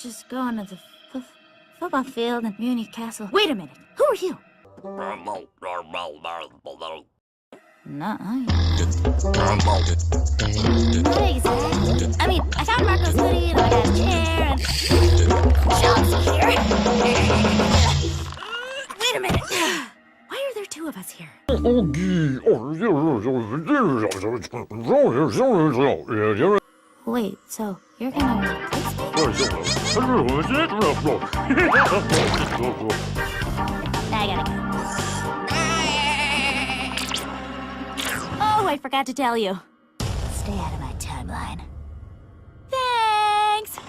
just going to the football field in Muni Castle. Wait a minute. Who are you? Not exactly. I mean, I found Marco's hoodie, and I got a chair, and Shop's here. Wait a minute. Why are there two of us here? Wait, so you're gonna replace me? I gotta go. Oh, I forgot to tell you. Stay out of my timeline. Thanks!